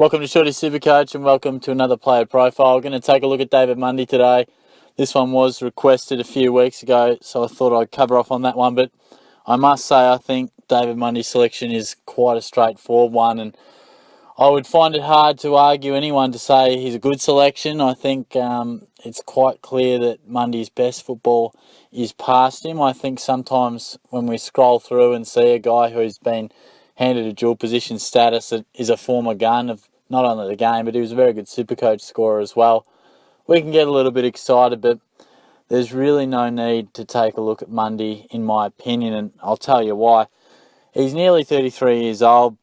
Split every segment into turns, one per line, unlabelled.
Welcome to Shorty SuperCoach and welcome to another player profile. We're going to take a look at David Mundy today. This one was requested a few weeks ago, so I thought I'd cover off on that one. But I must say I think David Mundy's selection is quite a straightforward one, and I would find it hard to argue anyone to say he's a good selection. I think it's quite clear that Mundy's best football is past him. I think sometimes when we scroll through and see a guy who's been handed a dual position status that is a former gun of not only the game, but he was a very good SuperCoach scorer as well, we can get a little bit excited, but there's really no need to take a look at Mundy, in my opinion, and I'll tell you why. He's nearly 33 years old.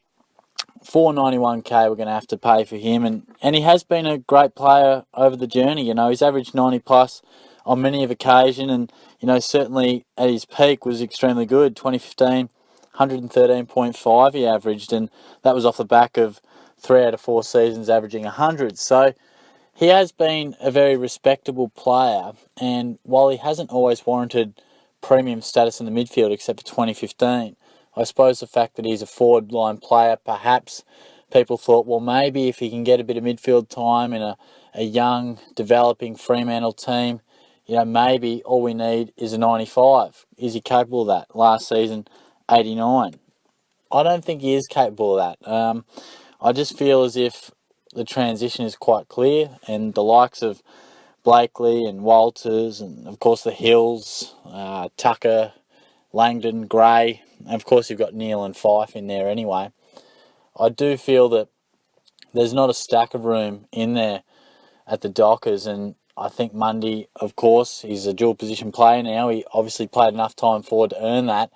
$491k we're going to have to pay for him, and he has been a great player over the journey. You know, he's averaged 90 plus on many of occasion, and you know, certainly at his peak was extremely good. 2015, 113.5 he averaged, and that was off the back of 3 out of 4 seasons averaging 100. So he has been a very respectable player, and while he hasn't always warranted premium status in the midfield except for 2015, I suppose the fact that he's a forward line player, perhaps people thought, well, maybe if he can get a bit of midfield time in a young, developing Fremantle team, you know, maybe all we need is a 95. Is he capable of that? Last season, 89. I don't think he is capable of that. I just feel as if the transition is quite clear, and the likes of Blakely and Walters and, of course, the Hills, Tucker, Langdon, Gray, and, of course, you've got Neil and Fife in there anyway. I do feel that there's not a stack of room in there at the Dockers, and I think Mundy, of course, he's a dual position player now. He obviously played enough time forward to earn that,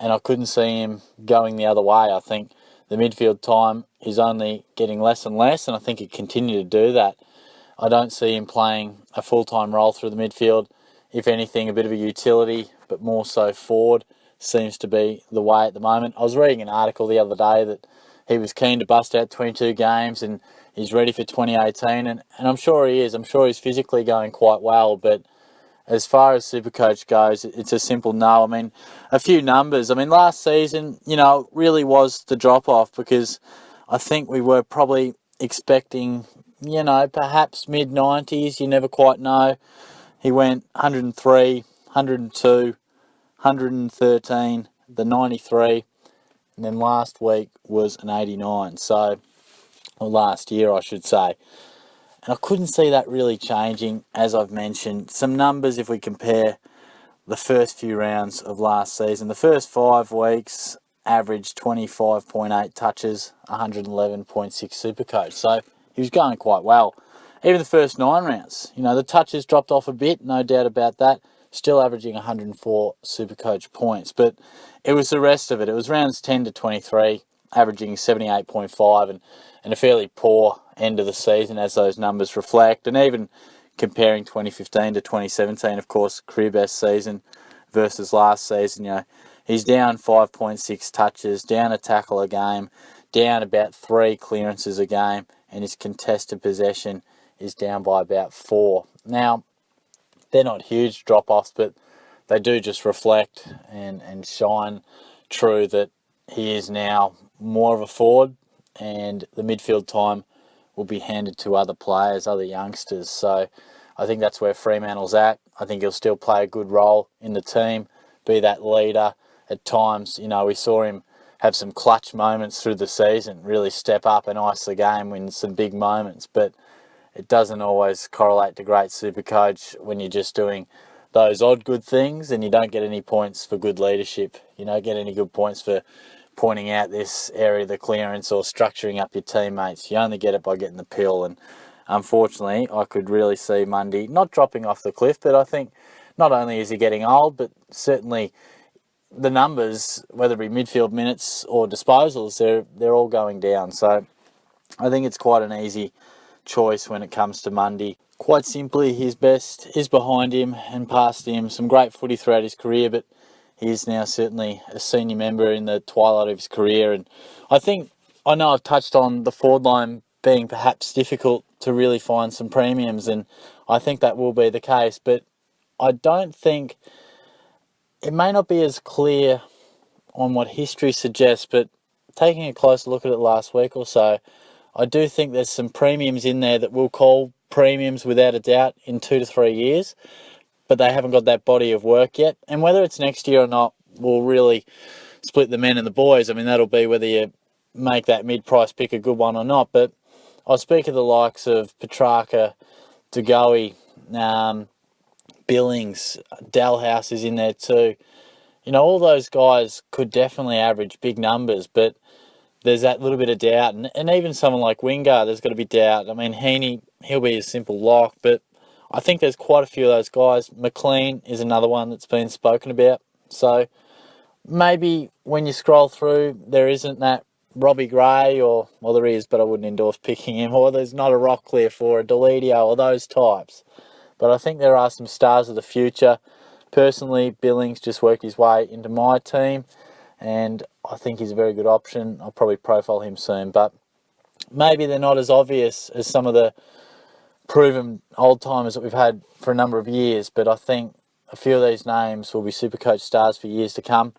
and I couldn't see him going the other way. I think the midfield time is only getting less and less, and I think he'll continue to do that. I don't see him playing a full-time role through the midfield. If anything, a bit of a utility, but more so forward seems to be the way at the moment. I was reading an article the other day that he was keen to bust out 22 games and he's ready for 2018, and I'm sure he is. I'm sure he's physically going quite well, but as far as SuperCoach goes, it's a simple no. I mean, a few numbers. I mean, last season, you know, really was the drop-off because I think we were probably expecting, you know, perhaps mid-90s. You never quite know. He went 103, 102, 113, the 93, and then last week was an 89. So, or last year, I should say. And I couldn't see that really changing, as I've mentioned. Some numbers, if we compare the first few rounds of last season. The first 5 weeks averaged 25.8 touches, 111.6 SuperCoach. So he was going quite well. Even the first 9 rounds, you know, the touches dropped off a bit, no doubt about that. Still averaging 104 SuperCoach points. But it was the rest of it. It was rounds 10 to 23, averaging 78.5 and a fairly poor end of the season, as those numbers reflect. And even comparing 2015 to 2017, of course, career best season versus last season, you know, he's down 5.6 touches, down a tackle a game, down about 3 clearances a game, and his contested possession is down by about 4. Now, they're not huge drop-offs, but they do just reflect and shine true that he is now more of a forward, and the midfield time will be handed to other players, other youngsters. So I think that's where Fremantle's at. I think he'll still play a good role in the team, be that leader. At times, you know, we saw him have some clutch moments through the season, really step up and ice the game, win some big moments. But it doesn't always correlate to great SuperCoach when you're just doing those odd good things and you don't get any points for good leadership. You don't get any good points for pointing out this area of the clearance or structuring up your teammates. You only get it by getting the pill, and unfortunately I could really see Mundy not dropping off the cliff, but I think not only is he getting old, but certainly the numbers, whether it be midfield minutes or disposals, they're all going down. So I think it's quite an easy choice when it comes to Mundy. Quite simply, his best is behind him and past him. Some great footy throughout his career, but he is now certainly a senior member in the twilight of his career. And I know I've touched on the forward line being perhaps difficult to really find some premiums, and I think that will be the case. But I don't think, it may not be as clear on what history suggests, but taking a closer look at it last week or so, I do think there's some premiums in there that will call premiums without a doubt in 2 to 3 years, but they haven't got that body of work yet. And whether it's next year or not will really split the men and the boys. I mean, that'll be whether you make that mid-price pick a good one or not. But I speak of the likes of Petrarca, Dugowie, Billings, Dalhouse is in there too. You know, all those guys could definitely average big numbers, but there's that little bit of doubt. And even someone like Wingard, there's got to be doubt. I mean, Heaney, he'll be a simple lock, but I think there's quite a few of those guys. McLean is another one that's been spoken about. So maybe when you scroll through, there isn't that Robbie Gray, or, well, there is, but I wouldn't endorse picking him, or there's not a Rockcliffe or a Deledio or those types. But I think there are some stars of the future. Personally, Billings just worked his way into my team, and I think he's a very good option. I'll probably profile him soon, but maybe they're not as obvious as some of the proven old-timers that we've had for a number of years, but I think a few of these names will be SuperCoach stars for years to come,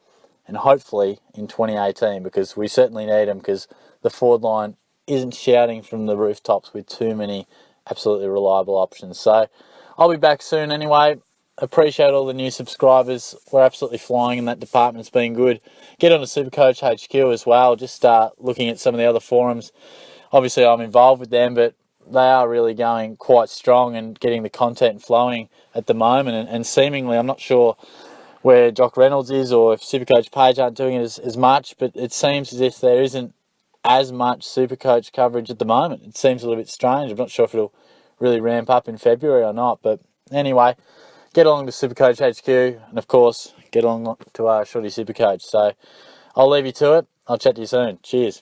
and hopefully in 2018, because we certainly need them, because the forward line isn't shouting from the rooftops with too many absolutely reliable options. So I'll be back soon anyway. Appreciate all the new subscribers. We're absolutely flying in that department. It's been good. Get on to SuperCoach HQ as well. Just start looking at some of the other forums. Obviously, I'm involved with them, but they are really going quite strong and getting the content flowing at the moment. And seemingly, I'm not sure where Jock Reynolds is, or if SuperCoach page aren't doing it as much, but it seems as if there isn't as much SuperCoach coverage at the moment. It seems a little bit strange. I'm not sure if it'll really ramp up in February or not, but anyway, get along to SuperCoach HQ, and of course, get along to our Shorty SuperCoach. So I'll leave you to it. I'll chat to you soon. Cheers.